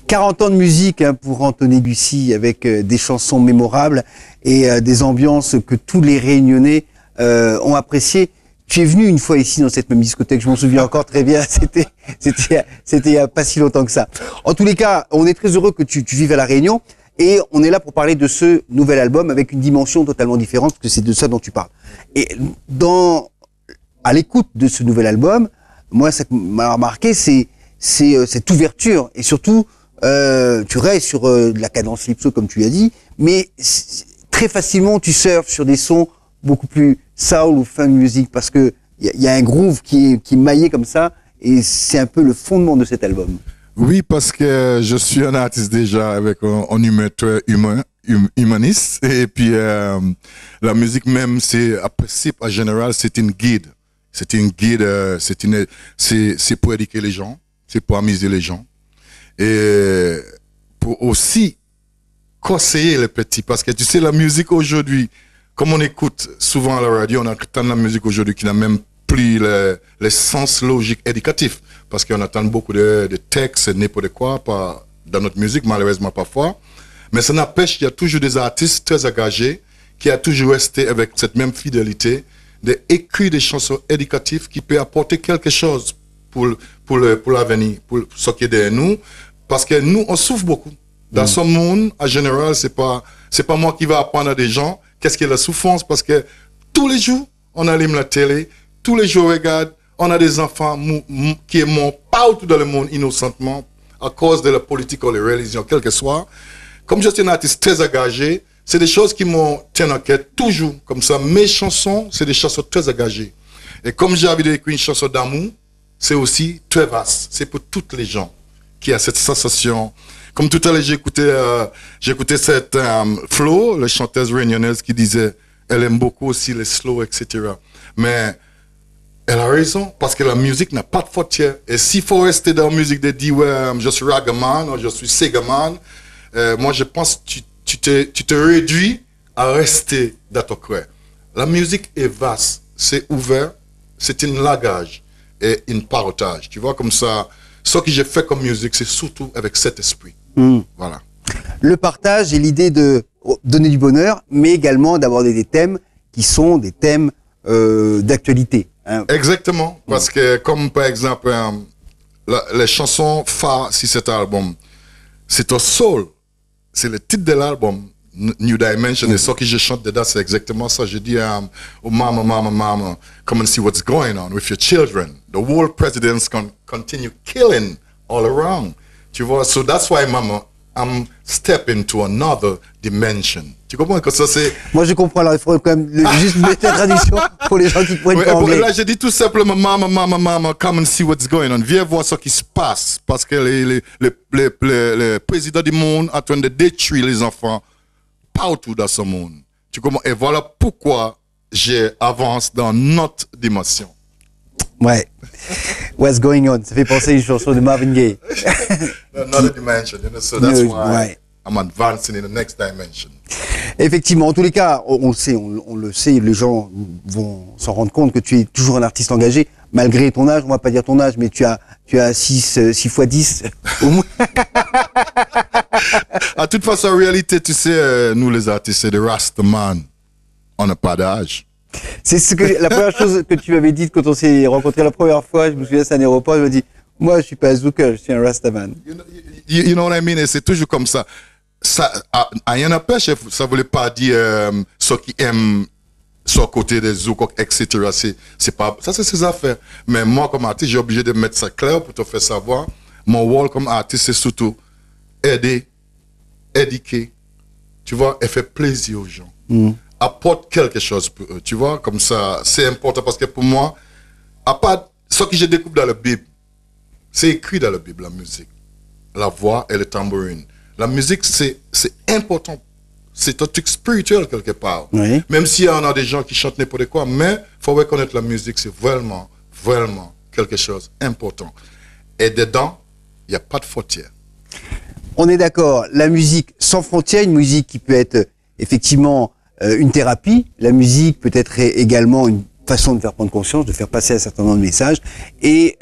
40 ans de musique hein, pour Anthony Gussy avec des chansons mémorables et des ambiances que tous les Réunionnais ont appréciées. Tu es venu une fois ici dans cette même discothèque, je m'en souviens encore très bien, c'était il y a pas si longtemps que ça. En tous les cas, on est très heureux que tu vives à La Réunion et on est là pour parler de ce nouvel album avec une dimension totalement différente parce que c'est de ça dont tu parles. Et à l'écoute de ce nouvel album, moi ça m'a remarqué, c'est cette ouverture et surtout tu restes sur de la cadence calypso comme tu l'as dit, mais très facilement tu surfes sur des sons beaucoup plus soul ou funk music parce que il y a un groove qui est maillé comme ça et c'est un peu le fondement de cet album. Oui, parce que je suis un artiste déjà avec un humaniste et puis la musique même c'est à principe en général c'est une guide, c'est pour éduquer les gens, c'est pour amuser les gens et pour aussi conseiller les petits parce que tu sais la musique aujourd'hui comme on écoute souvent à la radio, on entend de la musique aujourd'hui qui n'a même plus les sens logiques éducatifs. Parce qu'on entend beaucoup de textes, n'importe quoi, dans notre musique, malheureusement parfois. Mais ça n'empêche qu'il y a toujours des artistes très engagés qui ont toujours resté avec cette même fidélité d'écrire des chansons éducatives qui peuvent apporter quelque chose pour l'avenir, pour ce qui est derrière nous. Parce que nous, on souffre beaucoup. Dans ce monde, en général, c'est pas moi qui vais apprendre à des gens qu'est-ce qu'est la souffrance, parce que tous les jours, on allume la télé, tous les jours, on regarde, on a des enfants qui sont morts partout dans le monde innocentement à cause de la politique ou la religion, quel que soit. Comme je suis un artiste très engagé, c'est des choses qui m'ont tenu en quête toujours. Comme ça, mes chansons, c'est des chansons très engagées. Et comme j'ai envie d'écrire une chanson d'amour, c'est aussi très vaste. C'est pour toutes les gens qui ont cette sensation. Comme tout à l'heure, j'écoutais cette Flo, la chanteuse réunionnaise, qui disait elle aime beaucoup aussi les slow, etc. Mais elle a raison, parce que la musique n'a pas de frontières. Et s'il faut rester dans la musique de dire ouais, je suis ragaman ou je suis segaman, moi je pense que tu te réduis à rester dans ton coin. La musique est vaste, c'est ouvert, c'est un langage et un partage. Tu vois, comme ça, ce que j'ai fait comme musique, c'est surtout avec cet esprit. Voilà. Le partage et l'idée de donner du bonheur, mais également d'aborder des thèmes qui sont des thèmes d'actualité. Hein. Exactement, parce que comme par exemple les chansons phares sur cet album, c'est un soul, c'est le titre de l'album New Dimension et ce que je chante dedans c'est exactement ça. Je dis oh mama, mama, mama, come and see what's going on with your children. The world presidents can continue killing all around. Tu vois, so that's why, mama, I'm stepping to another dimension. Tu comprends que ça c'est... Moi je comprends, alors il faudrait quand même juste mettre la traduction pour les gens qui pourraient pas anglais. Là je dis tout simplement, mama, mama, mama, come and see what's going on. Viens voir ce qui se passe, parce que les présidents du monde sont en train de détruire les enfants partout dans ce monde. Tu comprends? Et voilà pourquoi j'avance dans notre dimension. Ouais. What's going on? Ça fait penser à une chanson de Marvin Gaye. Another dimension, you know, so that's why I'm advancing in the next dimension. Effectivement, en tous les cas, on le sait, les gens vont s'en rendre compte que tu es toujours un artiste engagé, malgré ton âge, on va pas dire ton âge, mais tu as 6 fois 10 au moins. À toute façon, en réalité, tu sais, nous les artistes, c'est des Rastaman. On n'a pas d'âge. C'est la première chose que tu m'avais dit quand on s'est rencontrés la première fois. Je me souviens, c'est un aéroport. Je me dis, moi, je suis pas un Zouker, je suis un Rastaman. You know what I mean? Et c'est toujours comme ça. Ça, à rien n'empêche, ça voulait pas dire ceux qui aiment ce côté des Zouk, etc. C'est pas, ça c'est ses affaires. Mais moi, comme artiste, j'ai obligé de mettre ça clair pour te faire savoir. Mon rôle comme artiste, c'est surtout aider, éduquer, tu vois, et faire plaisir aux gens. Apporte quelque chose pour eux, tu vois, comme ça, c'est important parce que pour moi, à part ce que je découvre dans la Bible, c'est écrit dans la Bible, la musique, la voix et le tambourine. La musique, c'est important. C'est un truc spirituel quelque part. Oui. Même s'il y en a des gens qui chantent n'importe quoi, mais il faut reconnaître la musique, c'est vraiment, vraiment quelque chose d'important. Et dedans, il n'y a pas de frontières. On est d'accord, la musique sans frontières, une musique qui peut être effectivement une thérapie, la musique peut être également une façon de faire prendre conscience, de faire passer un certain nombre de messages, et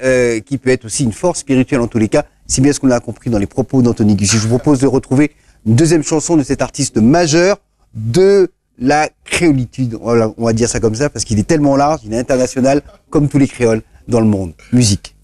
qui peut être aussi une force spirituelle en tous les cas, C'est bien ce qu'on a compris dans les propos d'Anthony Gussy. Je vous propose de retrouver une deuxième chanson de cet artiste majeur de la créolitude. Voilà, on va dire ça comme ça parce qu'il est tellement large, il est international comme tous les créoles dans le monde. Musique.